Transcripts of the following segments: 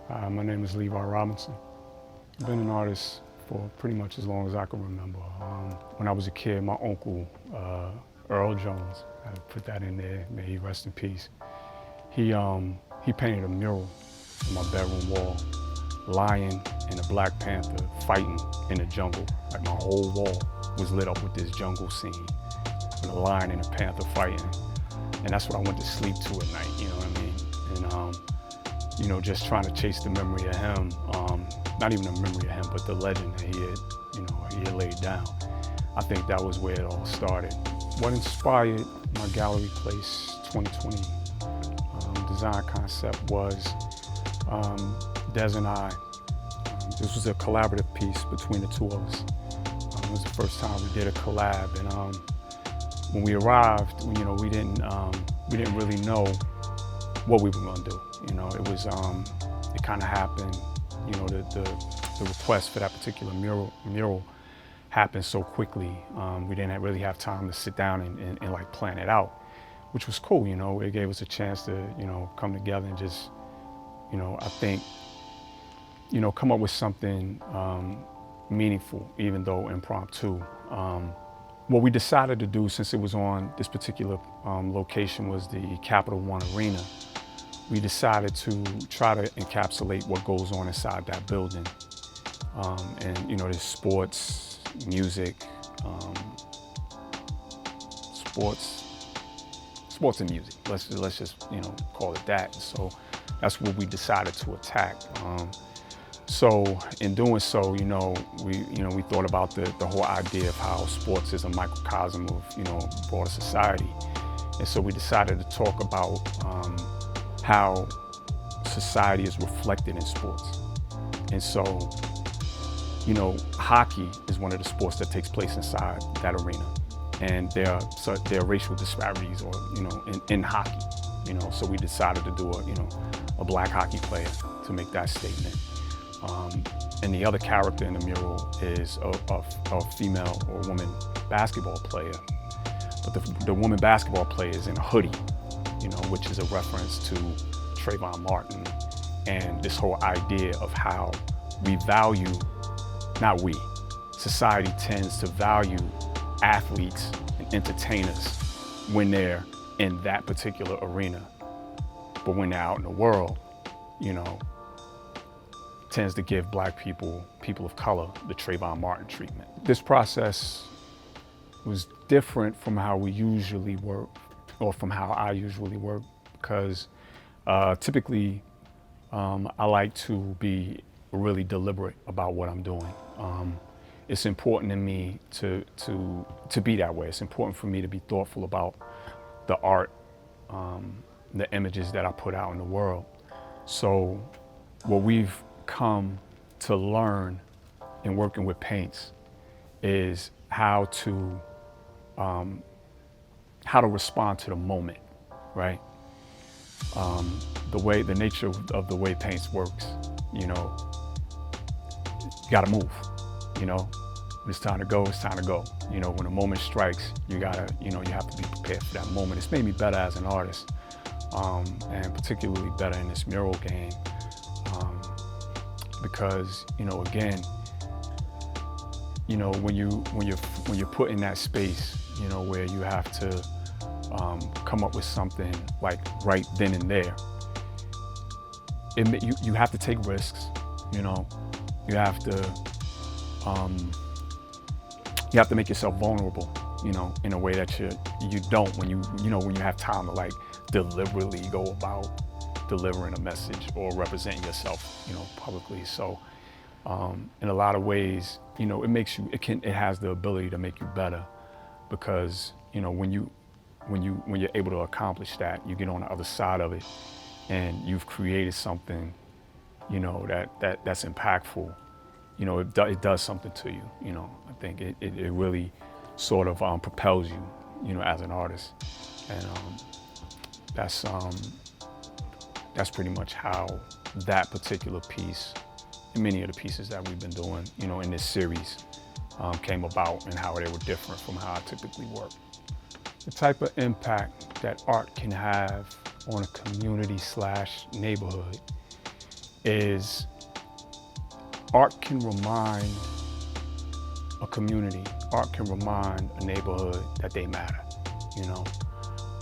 My name is Levi Robinson. I've been an artist for pretty much as long as I can remember. When I was a kid, my uncle, Earl Jones, I put that in there, may he rest in peace. He painted a mural on my bedroom wall, lion and a Black Panther fighting in the jungle. Like my whole wall was lit up with this jungle scene, with a lion and a panther fighting. And that's what I went to sleep to at night, you know what I mean? And you know, just trying to chase the memory of him, not even the memory of him, but the legend that he had laid down. I think that was where it all started. What inspired my gallery place 2020 design concept was Des and I. This was a collaborative piece between the two of us. It was the first time we did a collab, and when we arrived, you know, we didn't really know what we were going to do. You know, it was it kind of happened. You know, the request for that particular mural happened so quickly. We didn't really have time to sit down and like plan it out, which was cool. You know, it gave us a chance to, you know, come together and just, you know, I think, you know, come up with something meaningful, even though impromptu. What we decided to do, since it was on this particular location, was the Capital One Arena. We decided to try to encapsulate what goes on inside that building. And you know, there's sports, music, sports and music. Let's just, you know, call it that. So that's what we decided to attack. So in doing so, you know, we thought about the whole idea of how sports is a microcosm of, you know, broader society. And so we decided to talk about how society is reflected in sports. And so, you know, hockey is one of the sports that takes place inside that arena. And there are racial disparities, or, you know, in hockey, you know, so we decided to do a Black hockey player to make that statement. And the other character in the mural is a female or woman basketball player. But the woman basketball player is in a hoodie, you know, which is a reference to Trayvon Martin and this whole idea of how we value, society tends to value athletes and entertainers when they're in that particular arena. But when they're out in the world, you know, tends to give Black people of color, the Trayvon Martin treatment. This process was different from how we usually work, or from how I usually work, because typically I like to be really deliberate about what I'm doing. It's important to me to be that way. It's important for me to be thoughtful about the art, the images that I put out in the world. So what we've come to learn in working with P.A.I.N.T.S is how to respond to the moment, right? The nature of the way P.A.I.N.T.S works, you know, you gotta move, you know. When it's time to go, it's time to go. You know, when a moment strikes, you have to be prepared for that moment. It's made me better as an artist, and particularly better in this mural game. Because, you know, again, you know, when you're put in that space, you know, where you have to come up with something like right then and there, you have to take risks. You know, you have to make yourself vulnerable, you know, in a way that you don't when you have time to like deliberately go about delivering a message or representing yourself, you know, publicly. So in a lot of ways, you know, it has the ability to make you better, because, you know, when you're able to accomplish that, you get on the other side of it and you've created something, you know, that's impactful. You know, it does something to you. You know, I think it really sort of propels you, you know, as an artist. And that's pretty much how that particular piece, and many of the pieces that we've been doing, you know, in this series came about, and how they were different from how I typically work. The type of impact that art can have on a community/neighborhood is art can remind a community, art can remind a neighborhood that they matter, you know.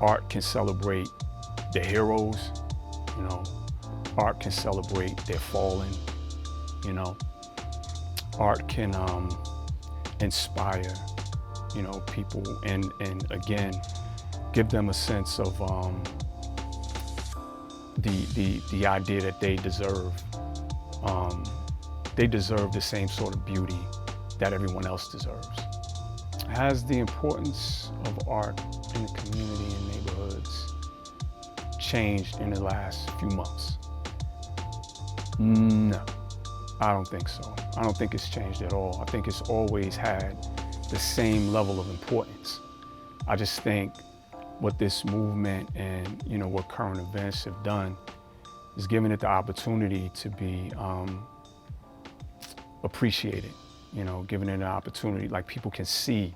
Art can celebrate their heroes, you know. Art can celebrate their fallen, you know. Art can inspire, you know, people and again, give them a sense of the idea that they deserve. They deserve the same sort of beauty that everyone else deserves. Has the importance of art in the community and neighborhoods changed in the last few months? No, I don't think so. I don't think it's changed at all. I think it's always had the same level of importance. I just think what this movement and, you know, what current events have done is given it the opportunity to be appreciated, you know, giving it an opportunity, like people can see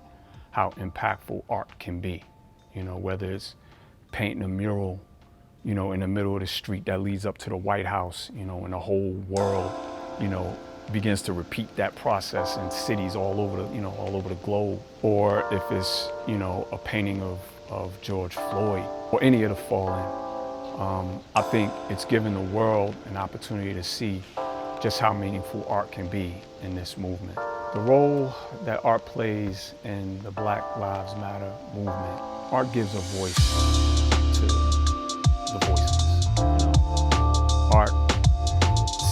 how impactful art can be, you know, whether it's painting a mural, you know, in the middle of the street that leads up to the White House, you know, and the whole world, you know, begins to repeat that process in cities all over the, you know, all over the globe. Or if it's, you know, a painting of George Floyd or any of the fallen, I think it's given the world an opportunity to see just how meaningful art can be in this movement. The role that art plays in the Black Lives Matter movement, art gives a voice to the voiceless. You know? Art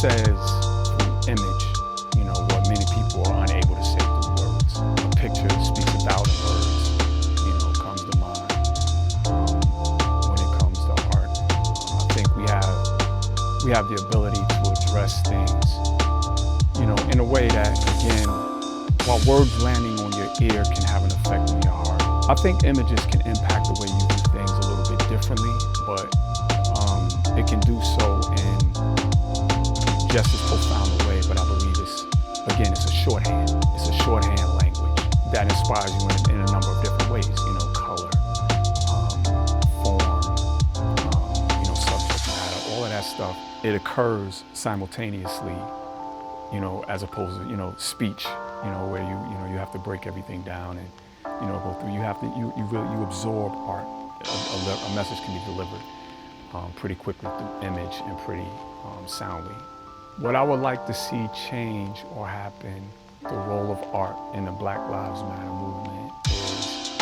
says through image, you know, what many people are unable to say through words. A picture speaks 1,000 words, you know, comes to mind when it comes to art. I think we have the ability to address things, you know, in a way that, again, while words landing on your ear can have an effect on your heart. I think images can impact the way you do things a little bit differently, but it can do so in just as profound a way. But I believe it's a shorthand. It's a shorthand language that inspires you in a number of different ways, you know, color, form, you know, subject matter, all of that stuff. It occurs simultaneously, you know, as opposed to, you know, speech, you know, where you have to break everything down and, you know, go through. You absorb art. A message can be delivered pretty quickly through image and pretty soundly. What I would like to see change or happen, the role of art in the Black Lives Matter movement is,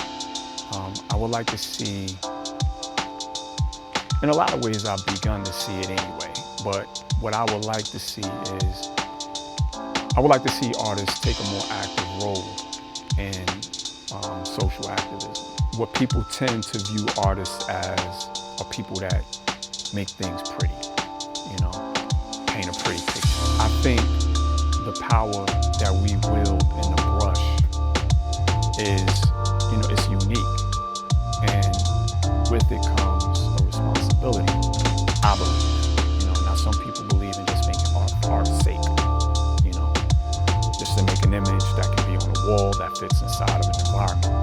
I would like to see, in a lot of ways I've begun to see it anyway, but what I would like to see is, I would like to see artists take a more active role in social activism. What people tend to view artists as are people that make things pretty, you know, paint a pretty picture. I think the power that we wield in the brush is, you know, it's unique. And with it comes a responsibility, I believe. You know, now some people believe in just making art for art's sake. You know, just to make an image that can be on a wall that fits inside of an environment.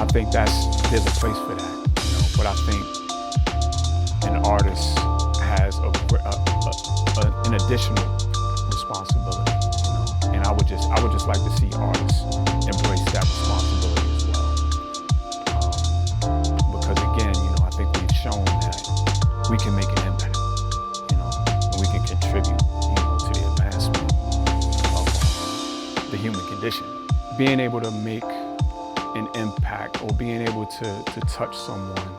I think there's a place for that, you know, but I think an artist has an additional responsibility, you know, and I would just like to see artists embrace that responsibility as well, because again, you know, I think we've shown that we can make an impact, you know, and we can contribute, you know, to the advancement of the human condition. Being able to make an impact or being able to touch someone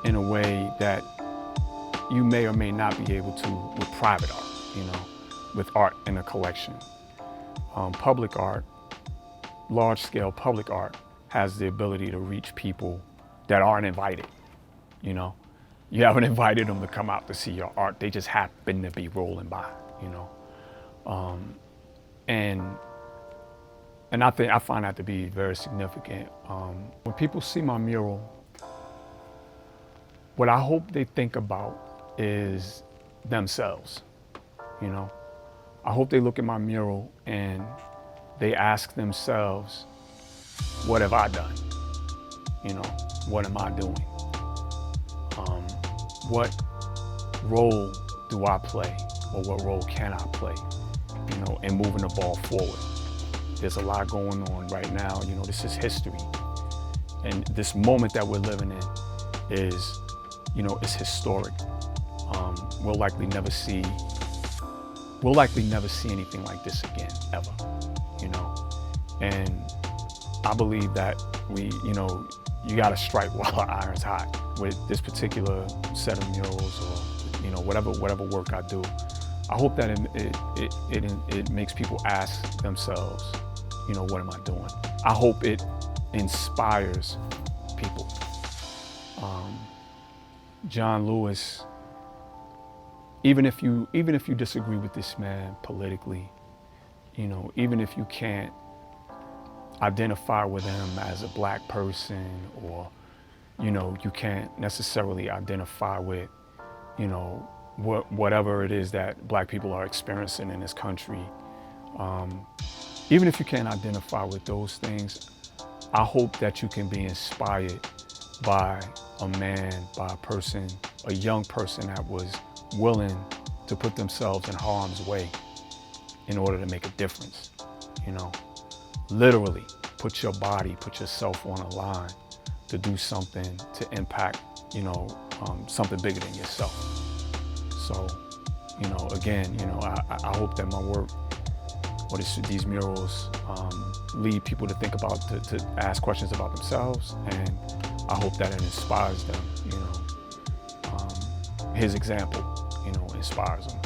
in a way that you may or may not be able to with private art, you know, with art in a collection. Public art, large-scale public art, has the ability to reach people that aren't invited, you know. You haven't invited them to come out to see your art, they just happen to be rolling by, you know. And I find that to be very significant. When people see my mural, what I hope they think about is themselves, you know. I hope they look at my mural and they ask themselves, what have I done? You know, what am I doing? What role do I play, or what role can I play, you know, in moving the ball forward. There's a lot going on right now. You know, this is history. And this moment that we're living in is, you know, it's historic. We'll likely never see anything like this again, ever, you know. And I believe that you gotta strike while the iron's hot with this particular set of murals, or, you know, whatever work I do. I hope that it makes people ask themselves, you know, what am I doing? I hope it inspires people. John Lewis, even if you disagree with this man politically, you know, even if you can't identify with him as a black person, or, you know, you can't necessarily identify with, you know, whatever it is that black people are experiencing in this country, even if you can't identify with those things, I hope that you can be inspired by a man, by a person, a young person that was willing to put themselves in harm's way in order to make a difference, you know. Literally, put your body, put yourself on a line to do something to impact, you know, something bigger than yourself. So, you know, again, you know, I hope that my work, or these murals, lead people to think about, to ask questions about themselves, and I hope that it inspires them, you know. His example, you know, inspires them.